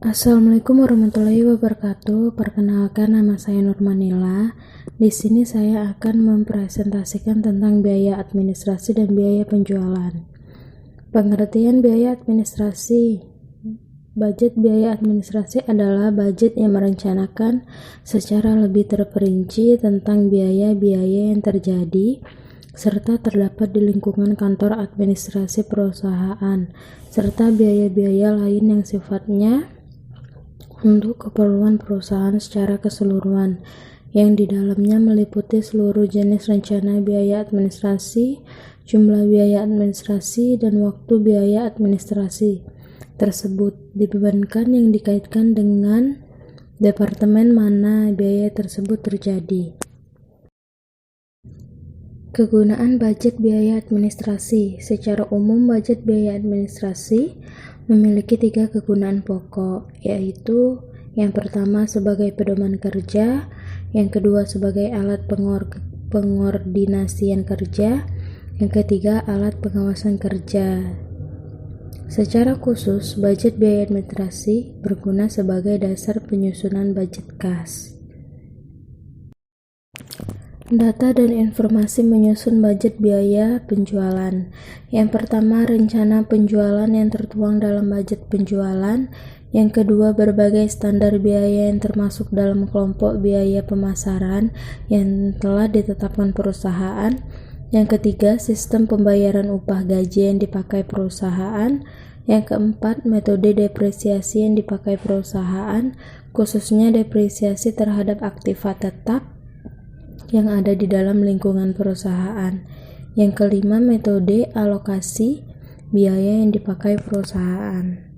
Assalamualaikum warahmatullahi wabarakatuh. Perkenalkan, nama saya Nurmanila. Di sini saya akan mempresentasikan tentang biaya administrasi dan biaya penjualan. Pengertian biaya administrasi. Budget biaya administrasi adalah budget yang merencanakan secara lebih terperinci tentang biaya-biaya yang terjadi serta terdapat di lingkungan kantor administrasi perusahaan, serta biaya-biaya lain yang sifatnya untuk keperluan perusahaan secara keseluruhan, yang di dalamnya meliputi seluruh jenis rencana biaya administrasi, jumlah biaya administrasi, dan waktu biaya administrasi tersebut dibebankan yang dikaitkan dengan departemen mana biaya tersebut terjadi. Kegunaan budget biaya administrasi. Secara umum, budget biaya administrasi memiliki 3 kegunaan pokok, yaitu yang pertama sebagai pedoman kerja, yang kedua sebagai alat pengordinasian kerja, yang ketiga alat pengawasan kerja. Secara khusus, budget biaya administrasi berguna sebagai dasar penyusunan budget kas. Data dan informasi menyusun budget biaya penjualan. Yang pertama, rencana penjualan yang tertuang dalam budget penjualan. Yang kedua, berbagai standar biaya yang termasuk dalam kelompok biaya pemasaran yang telah ditetapkan perusahaan. Yang ketiga, sistem pembayaran upah gaji yang dipakai perusahaan. Yang keempat, metode depresiasi yang dipakai perusahaan, khususnya depresiasi terhadap aktiva tetap yang ada di dalam lingkungan perusahaan. Yang kelima, metode alokasi biaya yang dipakai perusahaan.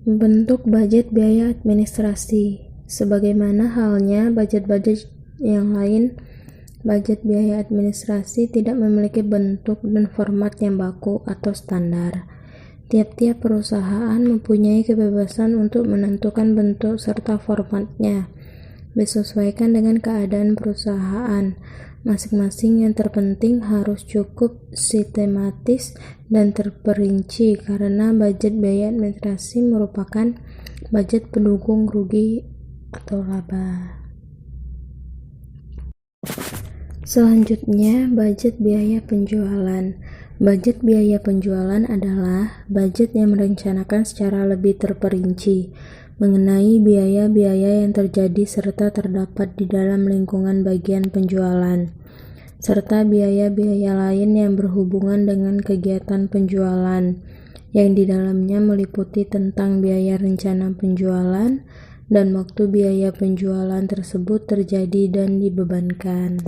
Bentuk budget biaya administrasi. Sebagaimana halnya budget-budget yang lain, budget biaya administrasi tidak memiliki bentuk dan format yang baku atau standar. Tiap-tiap perusahaan mempunyai kebebasan untuk menentukan bentuk serta formatnya, disesuaikan dengan keadaan perusahaan masing-masing. Yang terpenting harus cukup sistematis dan terperinci, karena budget biaya administrasi merupakan budget pendukung rugi atau laba. Selanjutnya, budget biaya penjualan. Budget biaya penjualan adalah budget yang merencanakan secara lebih terperinci mengenai biaya-biaya yang terjadi serta terdapat di dalam lingkungan bagian penjualan, serta biaya-biaya lain yang berhubungan dengan kegiatan penjualan, yang di dalamnya meliputi tentang biaya rencana penjualan dan waktu biaya penjualan tersebut terjadi dan dibebankan.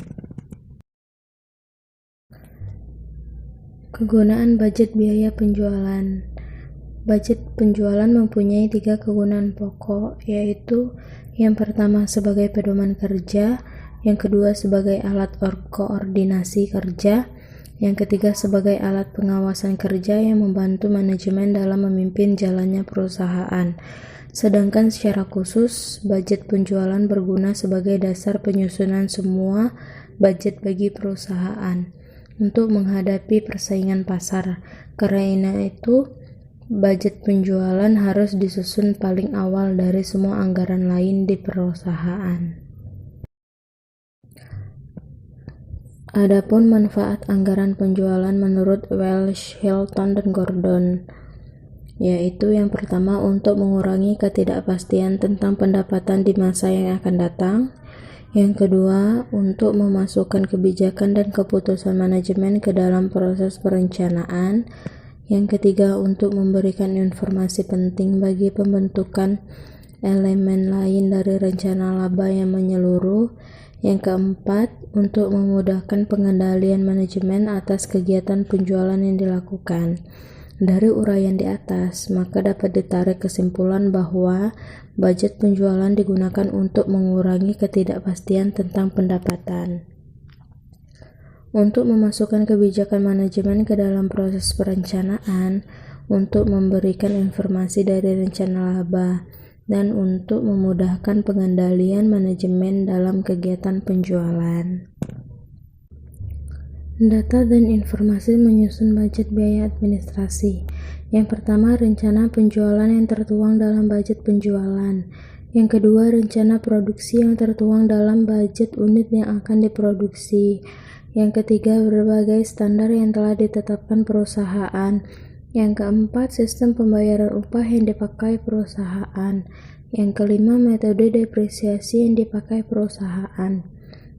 Kegunaan budget biaya penjualan. Budget penjualan mempunyai 3 kegunaan pokok, yaitu yang pertama sebagai pedoman kerja, yang kedua sebagai alat koordinasi kerja, yang ketiga sebagai alat pengawasan kerja yang membantu manajemen dalam memimpin jalannya perusahaan. Sedangkan secara khusus, budget penjualan berguna sebagai dasar penyusunan semua budget bagi perusahaan untuk menghadapi persaingan pasar. Karena itu, budget penjualan harus disusun paling awal dari semua anggaran lain di perusahaan. Adapun manfaat anggaran penjualan menurut Welch, Hilton, dan Gordon, yaitu yang pertama untuk mengurangi ketidakpastian tentang pendapatan di masa yang akan datang. Yang kedua, untuk memasukkan kebijakan dan keputusan manajemen ke dalam proses perencanaan. Yang ketiga, untuk memberikan informasi penting bagi pembentukan elemen lain dari rencana laba yang menyeluruh. Yang keempat, untuk memudahkan pengendalian manajemen atas kegiatan penjualan yang dilakukan. Dari uraian di atas, maka dapat ditarik kesimpulan bahwa budget penjualan digunakan untuk mengurangi ketidakpastian tentang pendapatan, untuk memasukkan kebijakan manajemen ke dalam proses perencanaan, untuk memberikan informasi dari rencana laba, dan untuk memudahkan pengendalian manajemen dalam kegiatan penjualan. Data dan informasi menyusun budget biaya administrasi. Yang pertama, rencana penjualan yang tertuang dalam budget penjualan. Yang kedua, rencana produksi yang tertuang dalam budget unit yang akan diproduksi. Yang ketiga, berbagai standar yang telah ditetapkan perusahaan. Yang keempat, sistem pembayaran upah yang dipakai perusahaan. Yang kelima, metode depresiasi yang dipakai perusahaan.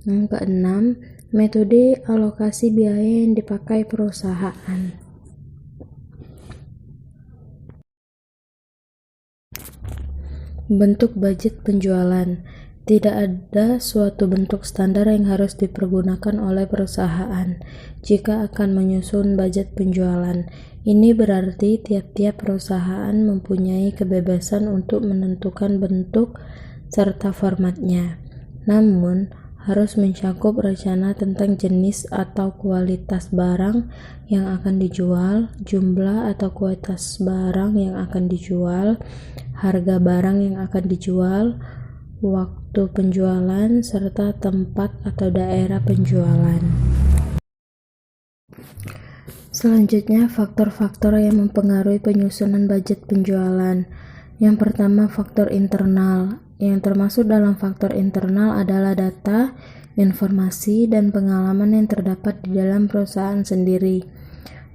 Yang keenam, metode alokasi biaya yang dipakai perusahaan. Bentuk budget penjualan. Tidak ada suatu bentuk standar yang harus dipergunakan oleh perusahaan jika akan menyusun budget penjualan. Ini berarti tiap-tiap perusahaan mempunyai kebebasan untuk menentukan bentuk serta formatnya. Namun, harus mencakup rencana tentang jenis atau kualitas barang yang akan dijual, jumlah atau kualitas barang yang akan dijual, harga barang yang akan dijual, waktu penjualan, serta tempat atau daerah penjualan. Selanjutnya, faktor-faktor yang mempengaruhi penyusunan budget penjualan. Yang pertama, faktor internal. Yang termasuk dalam faktor internal adalah data, informasi, dan pengalaman yang terdapat di dalam perusahaan sendiri.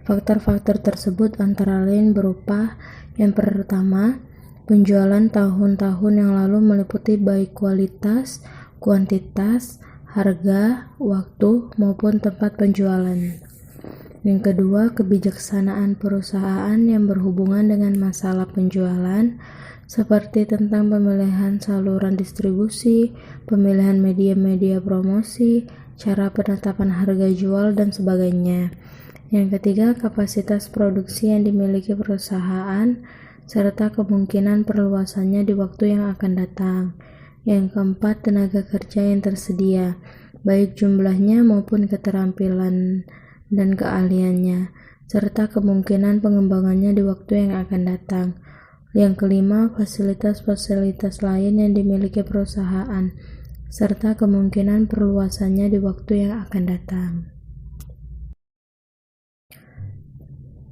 Faktor-faktor tersebut antara lain berupa: yang pertama, penjualan tahun-tahun yang lalu meliputi baik kualitas, kuantitas, harga, waktu, maupun tempat penjualan. Yang kedua, kebijaksanaan perusahaan yang berhubungan dengan masalah penjualan, seperti tentang pemilihan saluran distribusi, pemilihan media-media promosi, cara penetapan harga jual, dan sebagainya. Yang ketiga, kapasitas produksi yang dimiliki perusahaan, serta kemungkinan perluasannya di waktu yang akan datang. Yang keempat, tenaga kerja yang tersedia, baik jumlahnya maupun keterampilan dan keahliannya, serta kemungkinan pengembangannya di waktu yang akan datang. Yang kelima, fasilitas-fasilitas lain yang dimiliki perusahaan, serta kemungkinan perluasannya di waktu yang akan datang.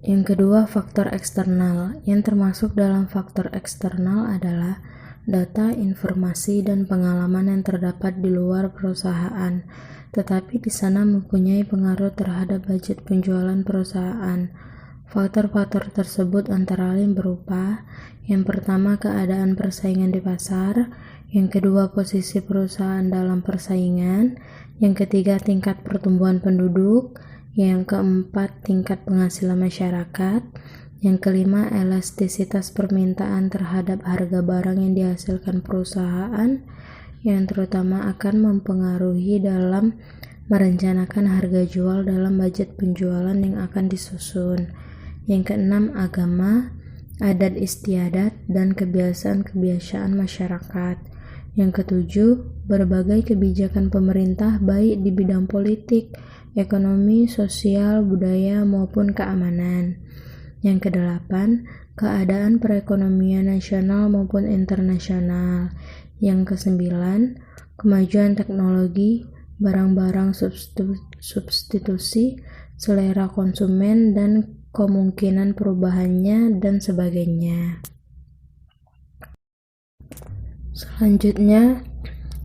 Yang kedua, faktor eksternal. Yang termasuk dalam faktor eksternal adalah data, informasi, dan pengalaman yang terdapat di luar perusahaan, tetapi di sana mempunyai pengaruh terhadap budget penjualan perusahaan. Faktor-faktor tersebut antara lain berupa: yang pertama, keadaan persaingan di pasar, yang kedua, posisi perusahaan dalam persaingan, yang ketiga, tingkat pertumbuhan penduduk, yang keempat, tingkat penghasilan masyarakat, yang kelima, elastisitas permintaan terhadap harga barang yang dihasilkan perusahaan, yang terutama akan mempengaruhi dalam merencanakan harga jual dalam budget penjualan yang akan disusun. Yang keenam, agama, adat istiadat, dan kebiasaan-kebiasaan masyarakat. Yang ketujuh, berbagai kebijakan pemerintah baik di bidang politik, ekonomi, sosial, budaya, maupun keamanan. Yang kedelapan, keadaan perekonomian nasional maupun internasional. Yang kesembilan, kemajuan teknologi, barang-barang substitusi, selera konsumen, dan kemungkinan perubahannya, dan sebagainya. Selanjutnya,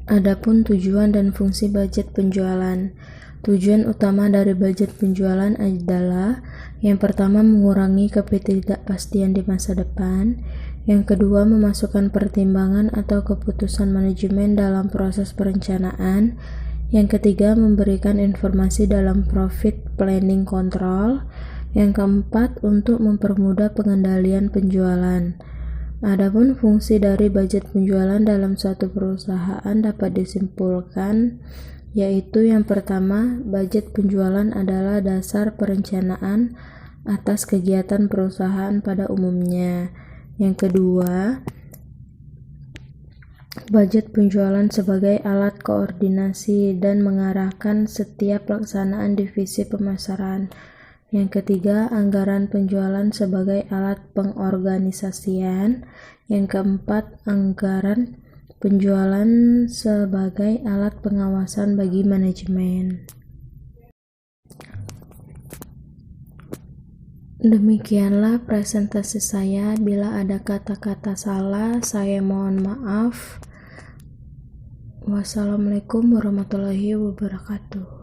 adapun tujuan dan fungsi budget penjualan. Tujuan utama dari budget penjualan adalah: yang pertama, mengurangi ketidakpastian di masa depan, yang kedua, memasukkan pertimbangan atau keputusan manajemen dalam proses perencanaan, yang ketiga, memberikan informasi dalam profit planning control, yang keempat, untuk mempermudah pengendalian penjualan. Adapun fungsi dari budget penjualan dalam suatu perusahaan dapat disimpulkan, yaitu yang pertama, budget penjualan adalah dasar perencanaan atas kegiatan perusahaan pada umumnya. Yang kedua, budget penjualan sebagai alat koordinasi dan mengarahkan setiap pelaksanaan divisi pemasaran. Yang ketiga, anggaran penjualan sebagai alat pengorganisasian. Yang keempat, anggaran penjualan sebagai alat pengawasan bagi manajemen. Demikianlah presentasi saya. Bila ada kata-kata salah, saya mohon maaf. Wassalamualaikum warahmatullahi wabarakatuh.